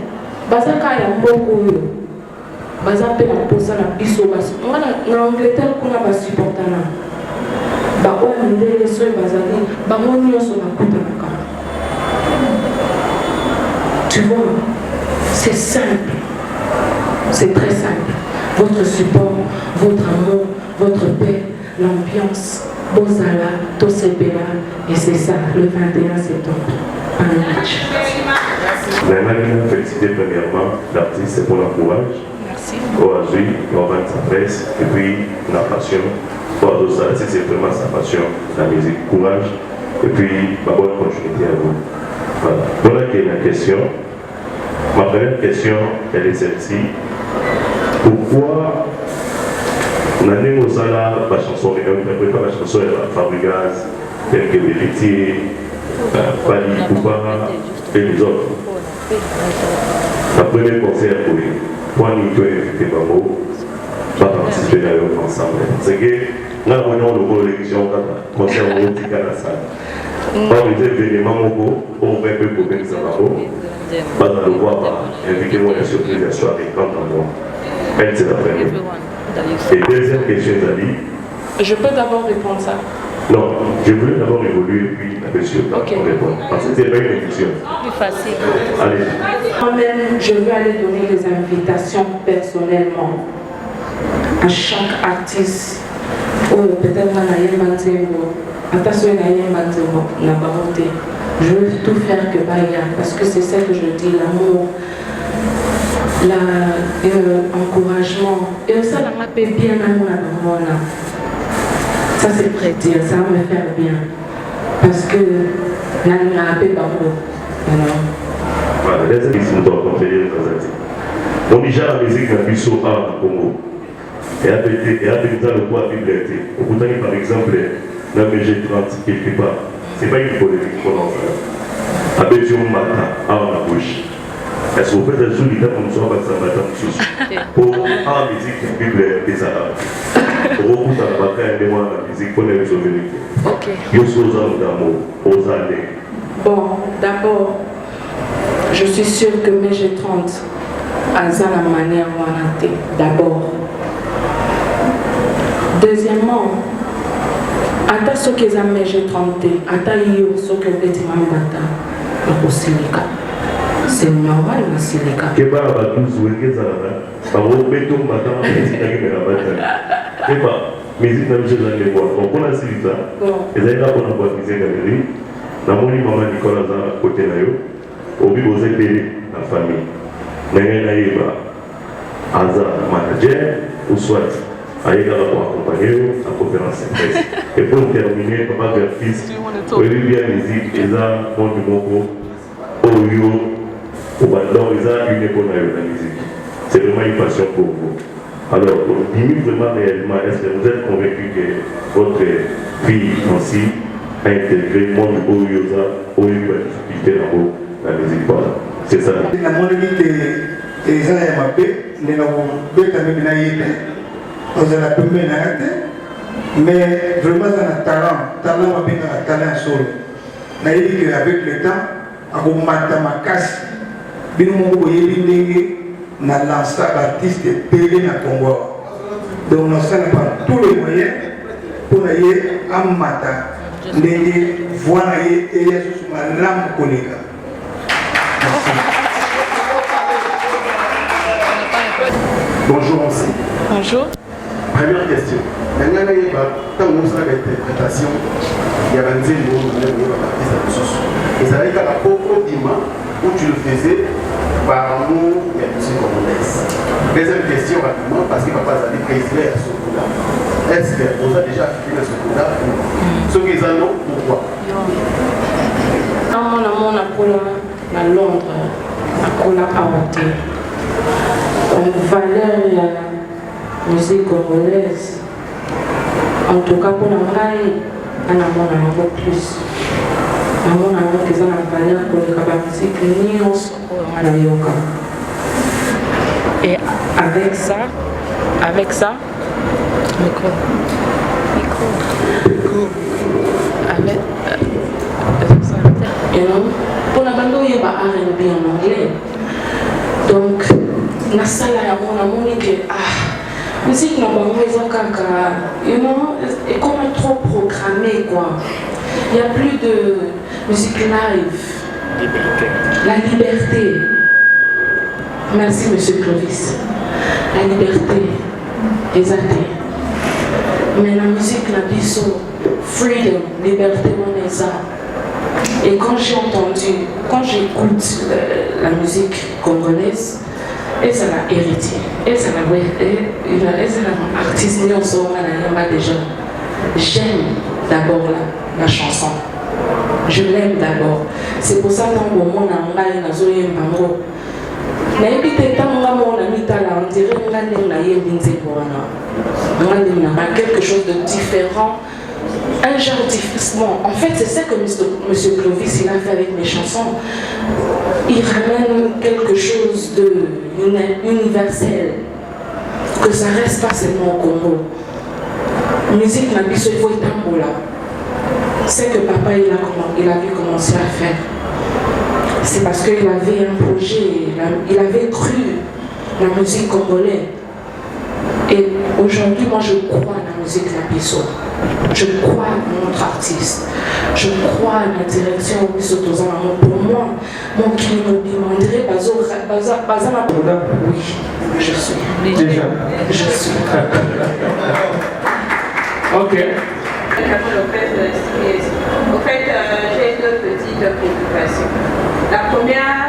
baza kaka ya mboka oyo baza mpe na mposa na biso na Angleterre kuna basupportana baoyo mindele soki bazali bango nyonso bakutanaka. Tu vois, c'est simple, c'est très simple. Votre support, votre amour, votre paix, l'ambiance, Bozala, Tosebela, et c'est ça, le 21 septembre, un match.
J'aimerais féliciter premièrement l'artiste pour l'encourage.
Merci.
Pour agir, pour vendre sa presse, et puis la passion. Pour ça, c'est vraiment sa passion, la musique, courage, et puis ma bonne continuité à vous. Voilà. Voilà qui est la question. Ma première question, elle est celle-ci. Pourquoi on a mis aux ala la chanson, mais on ne pas la chanson de la Fabregas, telle que Vérité, Fali, Poupa et les autres. La première concert pour lui, pour nous tous inviter Bamo, pas participer à l'autre ensemble. C'est que nous avons le l'élection concert au petit à la salle. Quand on était événement on va un peu pour venir ça pas dans le voir, invitez-moi la surprise la soirée quand on voit. Elle, c'est la première. Et deuxième question, Zali.
Je peux d'abord répondre ça?
Non, je voulais d'abord évoluer, puis la question répondre. Parce que c'est pas une question.
Plus facile.
Allez.
Moi-même, je vais aller donner les invitations personnellement à chaque artiste. Oh, peut-être je veux tout faire que Baya, parce que c'est ça que je dis, l'amour, l'encouragement. Et ça, la paix bien à ça c'est très dire, ça va me faire bien. Parce que la paix pas
voilà, les amis, nous devons conférer on dit déjà la musique n'a plus saut au Congo. Et à dans le poids de liberté. Au bout par exemple, la MG30 quelque part. Ce n'est pas une polémique qu'on en fait. Avec du matin, à la bouche. Est-ce que vous faites des jours comme ça, parce que ça matin, pour la musique qui est des arabes. Pour beaucoup, ça va faire un mois la musique pour les souvenirs.
Ok.
Il y a aux hommes d'amour, aux années.
Bon, d'abord, je suis sûre que MG30 a la manière où on a été. D'abord. Deuxièmement, ata soki eza MG30 te ata yo soki obetima mbata nakosilika c'est normal nasilika
keba baduzu ekezalaka bakobeto mbata etikaki mela bata keba musique na biso ezali levoir mpona silisa ezali kaka mpona koakize galeri namoni mama Nicole aza kote na yo obi boza ebele na famille ndenge nayeba aza manager ou soit ayekaka pour accompagner la conférence de presse. Et pour terminer, papa Verfils, oui bien musique, ils ont mon numéro, Oyo, au bandon, ils ont une école dans la musique. C'est vraiment une passion pour vous. Alors, dis-nous vraiment réellement, est-ce que vous êtes convaincu que votre fille aussi a intégré mon Oyo, Oyo va difficulté dans la musique? Voilà, c'est ça.
La monolithe est à ma paix, les noms de Tamina. Vous avez la première arrêté, mais vraiment ça a talent va bien un talent solo. N'ayez que avec le temps, à vous mater ma casse, bien mon boyer n'a lancé l'artiste payé na Congo. Donc on a pas tous les moyens pour aller à mater, n'ayez voir et sur ma lame collègue.
Bonjour aussi.
Bonjour.
Première question. Maintenant, il y a une interprétation. Il y a un zéro, et ça veut dire qu'à la pauvre dimanche où tu le faisais, par amour, il y a une musique congolaise. Deuxième question rapidement, parce qu'il ne va pas aller préciser à ce coup-là. Est-ce qu'on a déjà fait ce coup-là? Ceux qui en ont, pourquoi?
Mon apôtre à Londres, à Hawaii. On valait la musique congolaise. En tout cas, pour la maille, on a un peu plus. On a un peu plus de valeur pour la musique ni et avec ça, micro. Avec You know? Pour la bande, il y a R&B en anglais. Donc, na sala ya mona moni que musique na bango eza kaka, you know, et comme trop programmé quoi. Il y a plus de musique live.
Liberté.
La liberté. Merci monsieur Clovis. La liberté exactée. Mais la musique na biso freedom, liberté on est ça. Et quand j'ai entendu, quand j'écoute la musique congolaise, et ça l'a hérité, et ça l'a artiste déjà. J'aime d'abord la chanson. Je l'aime d'abord. C'est pour ça que dans le moment où on a une zoé mambo, on a quelque chose de différent. Un genre différent. En fait, c'est ça que monsieur Clovis il a fait avec mes chansons. Il ramène quelque chose de universel. Que ça reste pas seulement au Congo. Musique n'a plus ce faut là. C'est que papa il avait commencé à faire. C'est parce qu'il avait un projet, il avait cru la musique congolaise. Et aujourd'hui, moi je crois à la musique Nabiso. Je crois à notre artiste. Je crois à la direction où ils sont tous en pour moi. Mon qui me demanderait, oui, je suis.
Déjà.
Je suis.
Ok.
Au fait, j'ai deux petites préoccupations. La première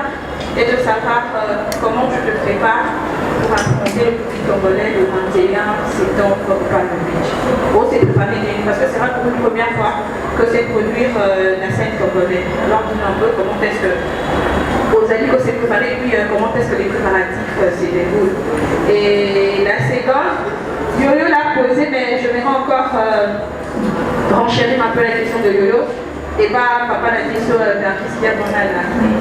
est de savoir comment tu te prépares pour affronter le public congolais le 21 septembre au Palme Beach. Oh, c'est préparé parce que c'est vrai pour une première fois que c'est produire la scène congolaise. Alors, dis-nous un peu comment est-ce que aux amis que c'est préparé et puis comment est-ce que les préparatifs se déroulent. Et la seconde, Yo-Yo l'a posé, mais je vais encore renchérir un peu la question de Yo-Yo. Et pas papa la question d'artiste qui a mon âge.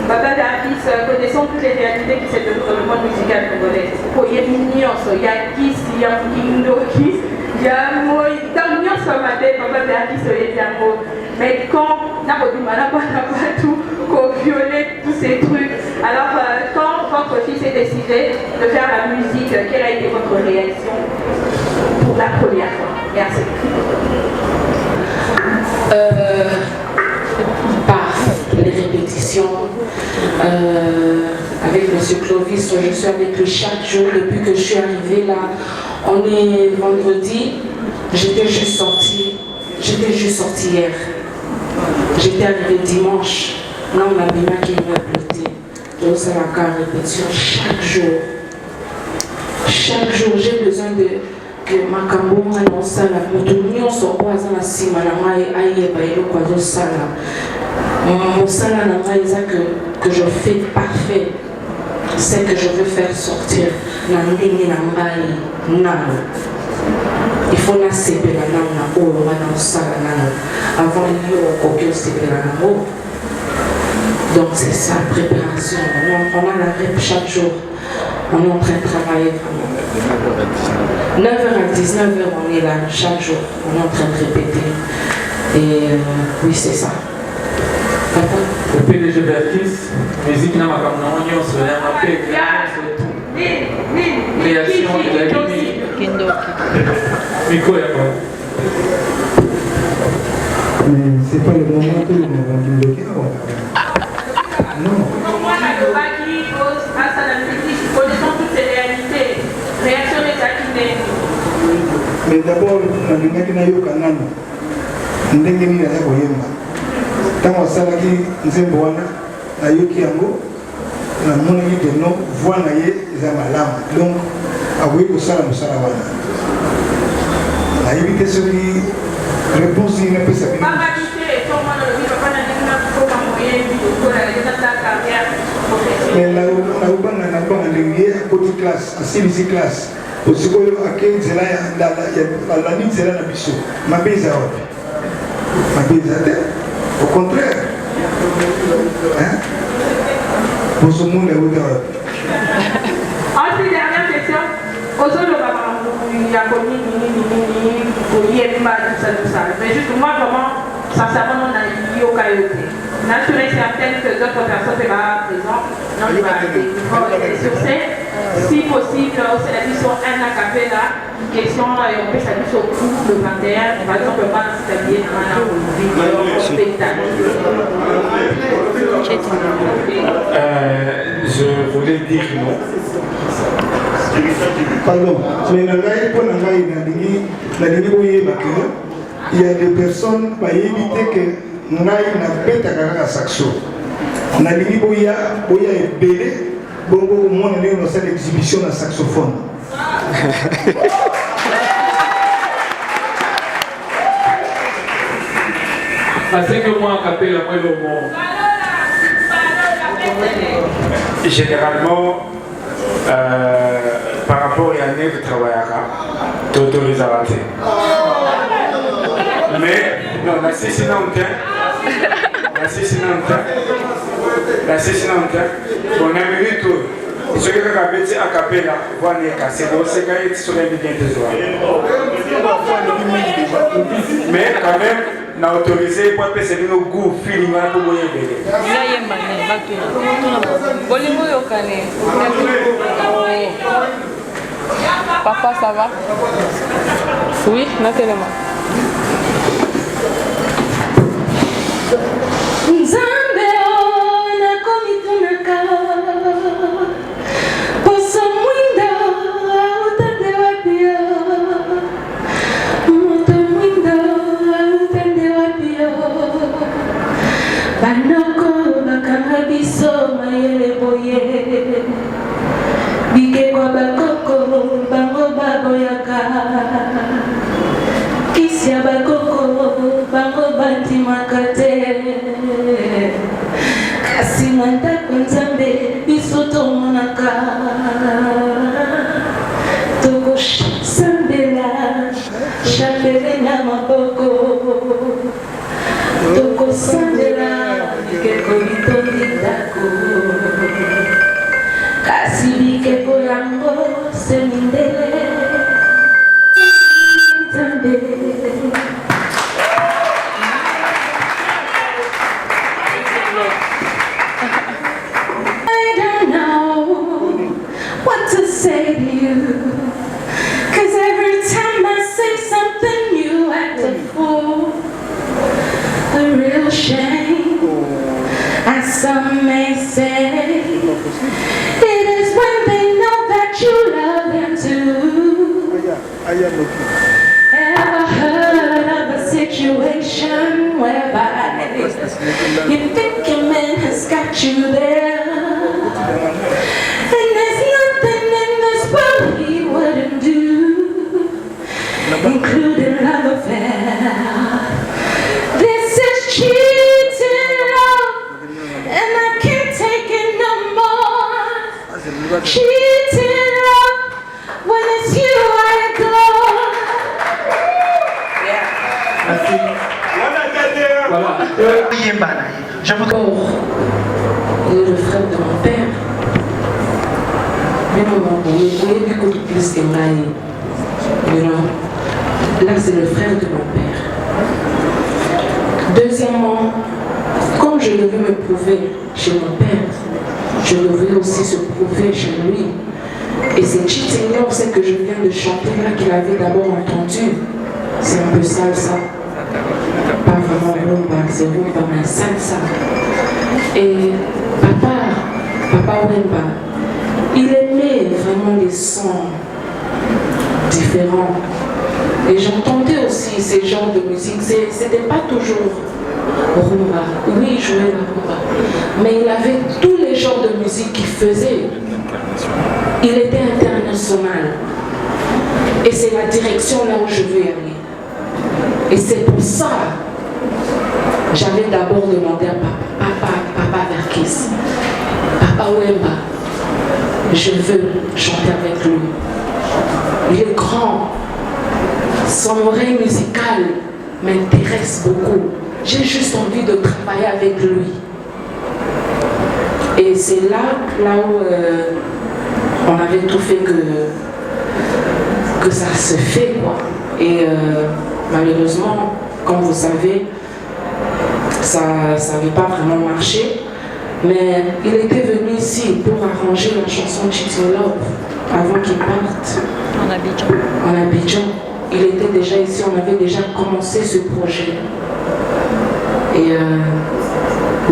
Papa d'artiste, connaissant toutes les réalités qui se déroulent dans le monde musical congolais. Il y a une nuance, il y a Kiss, il y a Indo Kiss, il y a un mot, dans une nuance comme papa d'artiste, il y a un mot. Mais quand n'a pas tout, qu'on violait tous ces trucs. Alors quand votre fils est décidé de faire la musique, quelle a été votre réaction pour la première fois? Merci.
Par les répétitions avec M. Clovis, je suis avec lui chaque jour depuis que je suis arrivée là. On est vendredi, j'étais juste sortie hier. J'étais arrivée dimanche. Là on a bien qui m'a bloqué. Donc c'est la carte répétition chaque jour. Chaque jour j'ai besoin de que makambo na sala mutu nyonso kwaza na sima na ngai ayeba eloko azosala mosala na ngai eza que je fais parfait, c'est que je veux faire sortir na ndenge na ngai nano. Il faut nasepela nano na oyo wana osala nano avant yo okoki osepela nango. Donc c'est ça, préparation. On a la rep chaque jour. On est en train de travailler vraiment. 9h à 19h, on est là chaque jour. On est en train de répéter. Et oui, c'est ça.
Le PDG d'artiste, musique n'a pas comme on se création de la musique. Miko,
mais c'est pas le moment que nous avons bloqué. Non.
Moi, la Lobaki pose face à la musique, connaissant toutes ces réalités, réaction des acquis.
Mais d'abord, la lumière n'a eu qu'un an. Ndenge ni na koyemba. Tango salaki nzembo wana na yoki yango na monaki de no voix na ye eza malamu. Donc akoki kosala mosala wana. Nayebi te soki réponse ni napesa bino. Mais la ubanga na banga ndenge à côté classe, à CBC classe. Aussi que à 15 là la ligne c'est là na biso. Ma bise à wapi? Ma bise à terre. Au contraire. Hein? Pour ce monde est où
Ensuite, dernière question. Aujourd'hui, il y a connu tout ça. Mais juste moi, vraiment, sincèrement, on a eu au Kayote. Naturel, certain. là présent. Donc, sur scène, si possible, c'est la mission un acapella, question, et on peut s'habiller sur tout le 21, par exemple, pas s'habiller dans un spectacle.
Je voulais dire non.
Pardon, mais il y a des personnes qui éviter que nous n'ayons pas saxo. Nous avons belé, bongo moi nous avons l'exhibition de saxophone.
Parce que moi, à capella, moi, le monde.
Généralement, par rapport à l'année de travail, tu autorises à rater. Mais, non, la session on a vu tout. Ce que tu as dit à capella, c'est bon, c'est quand même sur les milliers de soirs. Mais quand même, on a autorisé pour passer nos goûts, feeling, pour vous aider.
Papa, ça va? Oui, Nathalie.
Ever heard of a situation whereby you think your man has got you there, and there's nothing in this world he wouldn't do, including love affair. This is cheating love, and I can't take it no more. Cheating love, when it's you I adore.
Je voudrais le frère de mon père. Mais non, vous voulez beaucoup plus que Maï. Là, c'est le frère de mon père. Deuxièmement, comme je devais me prouver chez mon père, je devais aussi se prouver chez lui. Et c'est Cheating Love, celle que je viens de chanter là, qu'il avait d'abord entendu. C'est un peu salsa. Pas vraiment rumba, c'est rumba, mais salsa. Et Papa Wemba, il aimait vraiment les sons différents. Et j'entendais aussi ces genres de musique. C'était pas toujours rumba. Oui, il jouait la rumba. Mais il avait tous les genres de musique qu'il faisait. Il était international. Et c'est la direction là où je veux aller. Et c'est pour ça j'avais d'abord demandé à Papa Verkis, Papa Wemba, je veux chanter avec lui. Il est grand, son oreille musicale m'intéresse beaucoup. J'ai juste envie de travailler avec lui. Et c'est là où on avait tout fait que ça se fait, quoi. Et malheureusement, comme vous savez, ça n'avait pas vraiment marché. Mais il était venu ici pour arranger la chanson Cheating Love avant qu'il parte en Abidjan. Il était déjà ici, on avait déjà commencé ce projet. Et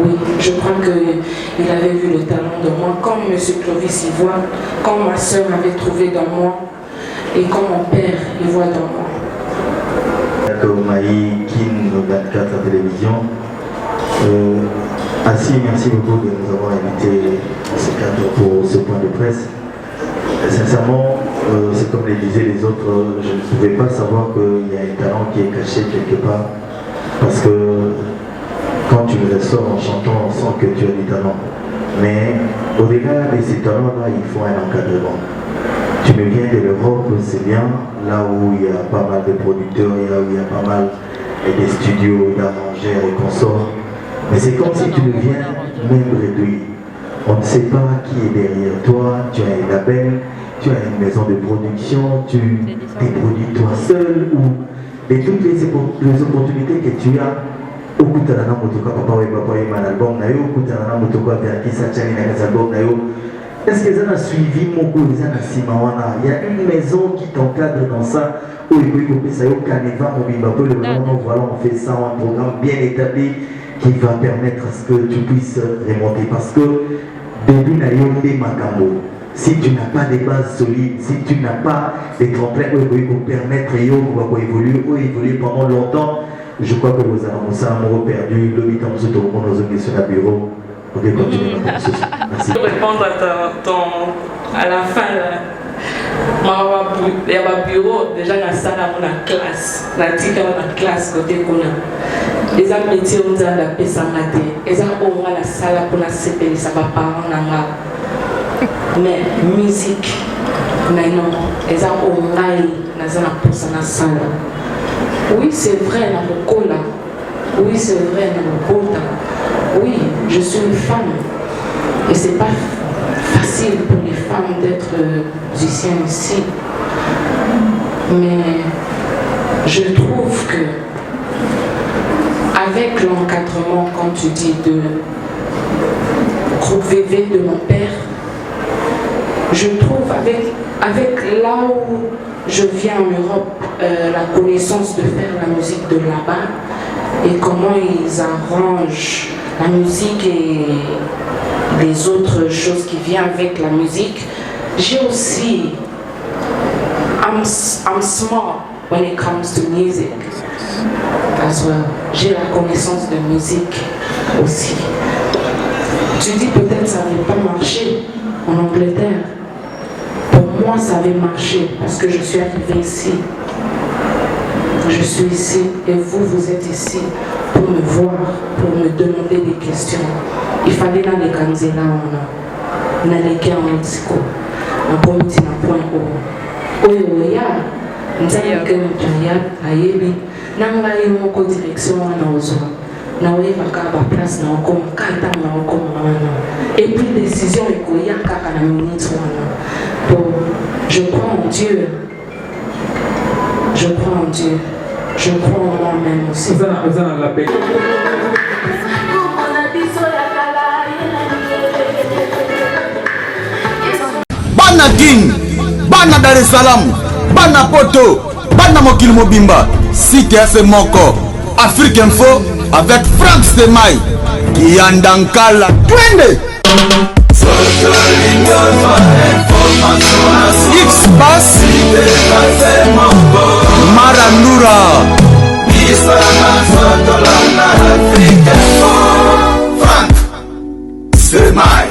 oui, je crois qu'il avait vu le talent de moi, comme M. Clovis y voit, comme ma soeur avait trouvé dans moi, et comme mon père y voit dans moi.
Maï, Kin, 24 à télévision. Ainsi, merci beaucoup de nous avoir invités à ce cadre pour ce point de presse. Et sincèrement, c'est comme les disaient les autres, je ne pouvais pas savoir qu'il y a un talent qui est caché quelque part. Parce que quand tu le ressors en chantant, on sent que tu as du talent. Mais au-delà de ces talents-là, il faut un encadrement. Tu me viens de l'Europe, c'est bien, là où il y a pas mal de producteurs, là où il y a pas mal de studios, d'arrangeurs et consorts. Mais c'est comme si tu deviens même réduit. On ne sait pas qui est derrière toi, tu as un label, tu as une maison de production, tu t'es produit toi seul, ou de toutes les opportunités que tu as. Au bout de l'année, papa et papa et mon album, au bout de l'année, album, est-ce que ça a suivi mon goût? Il y a une maison qui t'encadre dans ça. Où il peut couper ça au carnaval, voilà, on fait ça, un programme bien établi qui va permettre à ce que tu puisses remonter. Parce que début n'ayombe makambo. Si tu n'as pas des bases solides, si tu n'as pas des tremplins pour permettre évoluer pendant longtemps, je crois que vous avez perdu le temps de tout le monde aux sur le bureau. Ok, continuez. Merci.
Pour répondre à la fin, il y a un bureau, déjà dans la salle, dans la classe, la classe côté Kona. Les métiers ont la paix sans mater. Ils ont la salle pour la CP, ça va pas en mais musique, non, ils ont la salle. Oui, c'est vrai, dans le cola. Oui, c'est vrai, dans le bota. Oui, je suis une femme. Et c'est pas facile pour les femmes d'être musiciennes ici. Mais je trouve que avec l'encadrement, comme tu dis, de groupe VV de mon père, je trouve avec là où je viens en Europe, la connaissance de faire la musique de là-bas et comment ils arrangent la musique et les autres choses qui viennent avec la musique. J'ai aussi, I'm smart when it comes to music as well. J'ai la connaissance de musique aussi. Tu dis peut-être ça n'avait pas marché en Angleterre. Pour moi, ça avait marché parce que je suis arrivée ici. Je suis ici et vous êtes ici pour me voir, pour me demander des questions. Il fallait dans les Kanzela, dans les cas en Mexico, en comité en point haut. Oya, nous avons que nous avons ayebi, nous avons une direction en Ozo. Nous avons une place dans le com, et puis décision est qu'il y a une minute. Je crois en Dieu. Je crois en Dieu. Je crois en moi-même aussi.
Bana King, Bana Dar es Salaam, Bana Poto, Bana Mokil Mobimba, CTF Moko, Afrique Info avec Franck Stemai, Kiandankala, Twende. X-Bass Marandura Franck Stemai.